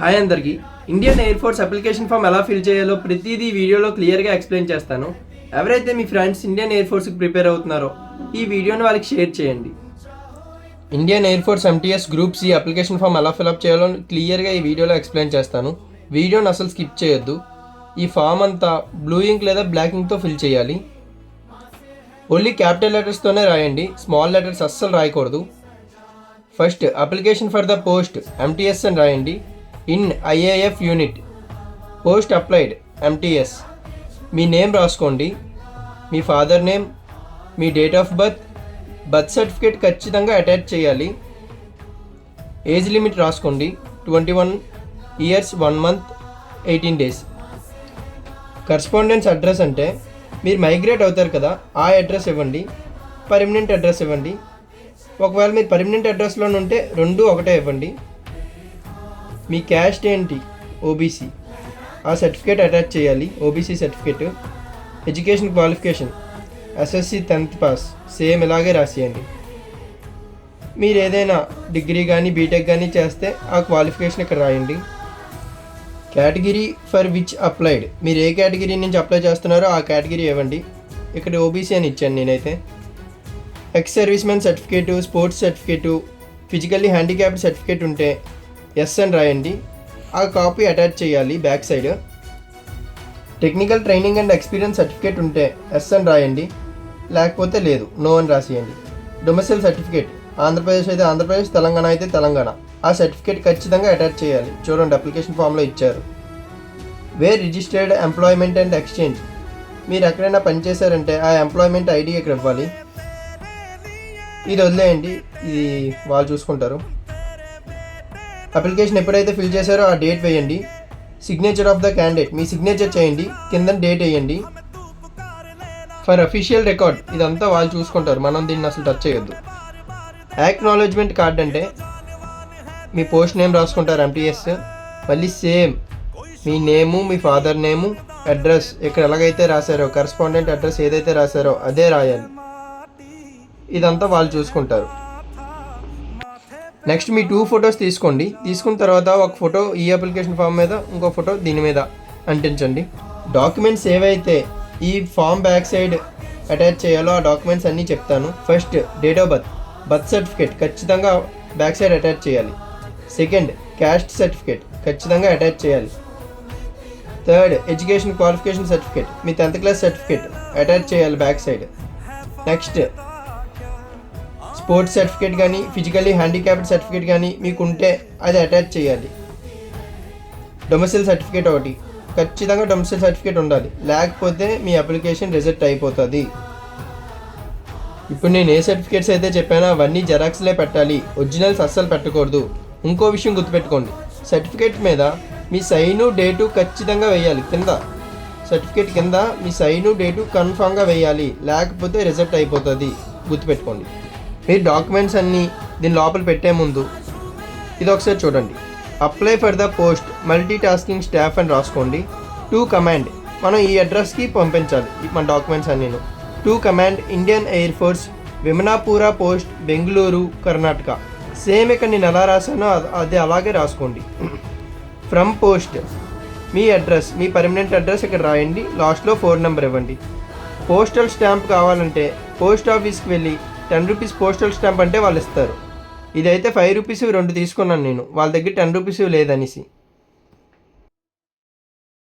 Hi అందరికీ. Indian air force application form ఎలా fill చేయాలో ప్రతిదీ వీడియోలో క్లియర్గా ఎక్స్ప్లెయిన్ చేస్తాను. ఎవరైతే మీ ఫ్రెండ్స్ ఇండియన్ ఎయిర్ ఫోర్స్కి ప్రిపేర్ అవుతున్నారో ఈ వీడియోని వాళ్ళకి షేర్ చేయండి. Indian air force MTS group C application form ఎలా ఫిల్అప్ చేయాలో క్లియర్గా ఈ వీడియోలో ఎక్స్ప్లెయిన్ చేస్తాను. వీడియోని అసలు స్కిప్ చేయొద్దు. ఈ ఫామ్ అంతా బ్లూ ఇంక్ లేదా బ్లాక్ ఇంక్తో ఫిల్ చేయాలి. ఓన్లీ క్యాపిటల్ లెటర్స్తోనే రాయండి, స్మాల్ లెటర్స్ అస్సలు రాయకూడదు. First application for the post MTS అని రాయండి. In IAF unit post applied MTS. మీ నేమ్ రాసుకోండి, మీ ఫాదర్ నేమ్, మీ డేట్ ఆఫ్ బర్త్ సర్టిఫికేట్ ఖచ్చితంగా అటాచ్ చేయాలి. ఏజ్ లిమిట్ రాసుకోండి, 21 years 1 month 18 days. Correspondence address అంటే మీరు మైగ్రేట్ అవుతారు కదా, ఆ అడ్రస్ ఇవ్వండి. పర్మనెంట్ అడ్రస్ ఇవ్వండి. ఒకవేళ మీరు పర్మనెంట్ అడ్రస్లో ఉంటే రెండు ఒకటే ఇవ్వండి. మీ క్యాస్ట్ ఏంటి, ఓబీసీ, ఆ సర్టిఫికేట్ అటాచ్ చేయాలి, OBC certificate. Education qualification SSC 10th pass, same ఇలాగే రాసేయండి. మీరు ఏదైనా డిగ్రీ కానీ బీటెక్ కానీ చేస్తే ఆ క్వాలిఫికేషన్ ఇక్కడ రాయండి. కేటగిరీ ఫర్ విచ్ అప్లైడ్, మీరు ఏ కేటగిరీ నుంచి అప్లై చేస్తున్నారో ఆ కేటగిరీ ఇవ్వండి. ఇక్కడ ఓబీసీ అని ఇచ్చాను నేనైతే. Ex service man certificate, sports certificate, physically handicapped certificate ఉంటే ఎస్ అని రాయండి. ఆ కాపీ అటాచ్ చేయాలి back side. Technical training and experience certificate ఉంటే ఎస్ అని రాయండి, లేకపోతే లేదు, నో అని రాసేయండి. డొమిసైల్ సర్టిఫికేట్, ఆంధ్రప్రదేశ్ అయితే ఆంధ్రప్రదేశ్, తెలంగాణ అయితే తెలంగాణ, ఆ సర్టిఫికేట్ ఖచ్చితంగా అటాచ్ చేయాలి. చూడండి అప్లికేషన్ ఫామ్లో ఇచ్చారు. Where registered employment and exchange, మీరు ఎక్కడైనా పనిచేశారంటే ఆ ఎంప్లాయ్మెంట్ ఐడి ఇక్కడ ఇవ్వాలి. ఇది వదిలేయండి, ఇది వాళ్ళు చూసుకుంటారు. అప్లికేషన్ ఎప్పుడైతే ఫిల్ చేశారో ఆ డేట్ వేయండి. Signature of the candidate, me signature చేయండి, కింద డేట్ వేయండి. ఫర్ అఫీషియల్ రికార్డ్, ఇదంతా వాళ్ళు చూసుకుంటారు, మనం దీన్ని అసలు టచ్ చేయొద్దు. యాక్నాలెడ్జ్మెంట్ కార్డ్ అంటే మీ పోస్ట్ నేమ్ రాసుకుంటారు ఎంటీఎస్, మళ్ళీ సేమ్ మీ నేము, మీ ఫాదర్ నేము, అడ్రస్ ఇక్కడ ఎలాగైతే రాశారో కరస్పాండెంట్ అడ్రస్ ఏదైతే రాశారో అదే రాయాలి. ఇదంతా వాళ్ళు చూసుకుంటారు. నెక్స్ట్ మీ 2 ఫొటోస్ తీసుకోండి. తీసుకున్న తర్వాత ఒక ఫోటో ఈ అప్లికేషన్ ఫామ్ మీద, ఇంకో ఫోటో దీని మీద అంటించండి. డాక్యుమెంట్స్ ఏవైతే ఈ ఫామ్ బ్యాక్ సైడ్ అటాచ్ చేయాలో ఆ డాక్యుమెంట్స్ అన్నీ చెప్తాను. First date of birth certificate ఖచ్చితంగా బ్యాక్ సైడ్ అటాచ్ చేయాలి. సెకండ్ క్యాస్ట్ సర్టిఫికేట్ ఖచ్చితంగా అటాచ్ చేయాలి. థర్డ్ ఎడ్యుకేషన్ క్వాలిఫికేషన్ సర్టిఫికేట్, మీ 10th క్లాస్ సర్టిఫికేట్ అటాచ్ చేయాలి back side. Next sports certificate కానీ ఫిజికల్లీ హ్యాండిక్యాప్డ్ సర్టిఫికేట్ కానీ మీకు ఉంటే అది అటాచ్ చేయాలి. డొమిసైల్ సర్టిఫికేట్ ఒకటి ఖచ్చితంగా డొమిసైల్ సర్టిఫికేట్ ఉండాలి, లేకపోతే మీ అప్లికేషన్ రిజెక్ట్ అయిపోతుంది. ఇప్పుడు నేను ఏ సర్టిఫికేట్స్ అయితే చెప్పానో అవన్నీ జెరాక్స్లే పెట్టాలి, ఒరిజినల్స్ అస్సలు పెట్టకూడదు. ఇంకో విషయం గుర్తుపెట్టుకోండి, సర్టిఫికేట్ మీద మీ సైను డేటు ఖచ్చితంగా వేయాలి. కింద సర్టిఫికేట్ కింద మీ సైను డేటు కన్ఫామ్గా వేయాలి, లేకపోతే రిజెక్ట్ అయిపోతుంది, గుర్తుపెట్టుకోండి. మీరు డాక్యుమెంట్స్ అన్నీ దీని లోపల పెట్టే ముందు ఇది ఒకసారి చూడండి. Apply for the post multi tasking staff అని రాసుకోండి. టు కమాండ్, మనం ఈ అడ్రస్కి పంపించాలి మన డాక్యుమెంట్స్ అన్నీ. To command Indian air force Vimanapura post Bengaluru Karnataka. Same ఇక్కడ నేను ఎలా రాశానో అది అలాగే రాసుకోండి. ఫ్రమ్ పోస్ట్, మీ అడ్రస్, మీ పర్మనెంట్ అడ్రస్ ఇక్కడ రాయండి, లాస్ట్లో 4 నెంబర్ ఇవ్వండి. పోస్టల్ స్టాంప్ కావాలంటే పోస్ట్ ఆఫీస్కి వెళ్ళి 10 రూపీస్ పోస్టల్ స్టాంప్ అంటే వాళ్ళు ఇస్తారు. ఇదైతే 5 రూపీస్ 2 తీసుకున్నాను నేను, వాళ్ళ దగ్గర 10 రూపీస్ లేదనేసి.